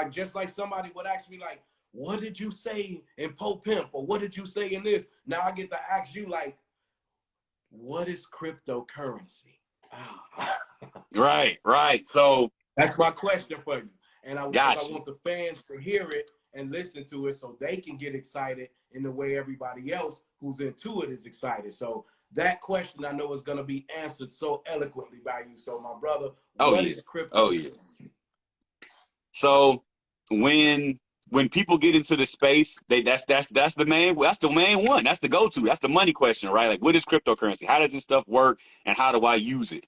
Like, just like somebody would ask me, like, what did you say in Po Pimp? Or what did you say in this? Now I get to ask you, like, what is cryptocurrency? Right. So that's my question for you. And I got you. want the fans to hear it and listen to it so they can get excited in the way everybody else who's into it is excited. So that question I know is going to be answered so eloquently by you. So my brother, what is cryptocurrency? So when people get into the space, that's the main one. That's the go-to. That's the money question, right? Like, what is cryptocurrency? How does this stuff work, and how do I use it?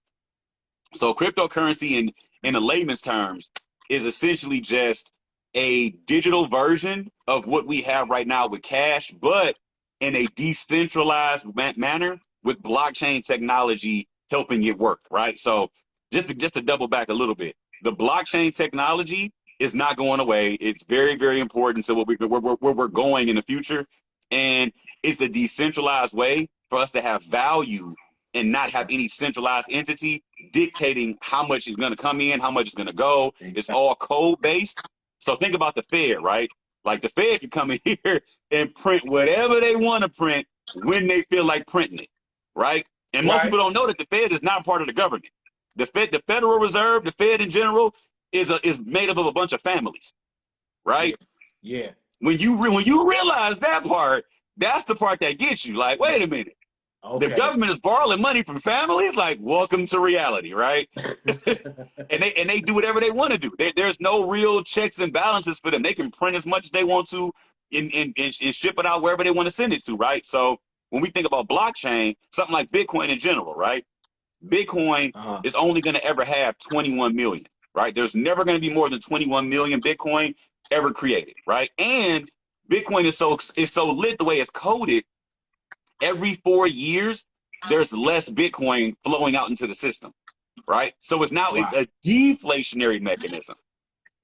So cryptocurrency in a layman's terms is essentially just a digital version of what we have right now with cash, but in a decentralized manner with blockchain technology helping it work, right? So just to double back a little bit, the blockchain technology is not going away. It's very, very important to where we're going in the future. And it's a decentralized way for us to have value and not have any centralized entity dictating how much is going to come in, how much is going to go. It's all code-based. So think about the Fed, right? Like, the Fed can come in here and print whatever they want to print when they feel like printing it, right? And most people don't know that the Fed is not part of the government. The Federal Reserve, the Fed in general, is made up of a bunch of families, right? Yeah. When you realize that part, that's the part that gets you. Like, wait a minute. Okay. The government is borrowing money from families. Like, welcome to reality, right? and they do whatever they want to do. There's no real checks and balances for them. They can print as much as they want to and ship it out wherever they want to send it to, right? So when we think about blockchain, something like Bitcoin in general, right? Bitcoin is only going to ever have 21 million, right? There's never going to be more than 21 million Bitcoin ever created, right? And Bitcoin is so lit the way it's coded. Every 4 years, there's less Bitcoin flowing out into the system, right? So it's a deflationary mechanism.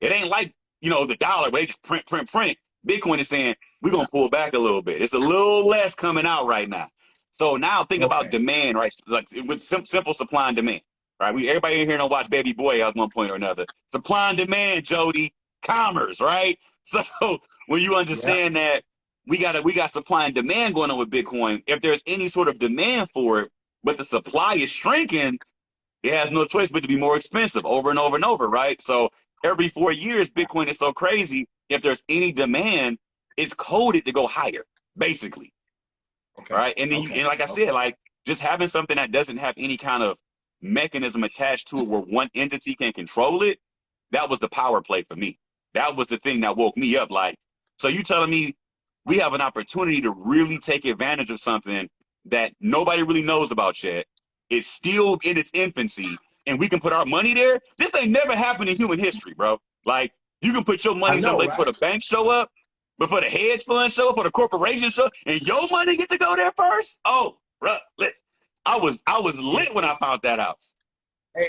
It ain't like, the dollar where they just print. Bitcoin is saying, we're going to pull back a little bit. It's a little less coming out right now. So now think about demand, right? Like, with simple supply and demand, right? Everybody in here don't watch Baby Boy at one point or another. Supply and demand, Jody, commerce, right? So when you understand that, we got supply and demand going on with Bitcoin. If there's any sort of demand for it, but the supply is shrinking, it has no choice but to be more expensive over and over and over, right? So every 4 years, Bitcoin is so crazy. If there's any demand, it's coded to go higher, basically. Right? And then and like I said, like, just having something that doesn't have any kind of mechanism attached to it where one entity can control it, that was the power play for me. That was the thing that woke me up. Like, so you telling me we have an opportunity to really take advantage of something that nobody really knows about yet. It's still in its infancy, and we can put our money there. This ain't never happened in human history, bro. Like, you can put your money someplace for the bank show up, but for the hedge fund show up, for the corporation show, and your money get to go there first? Oh, bro, I was lit when I found that out. Hey.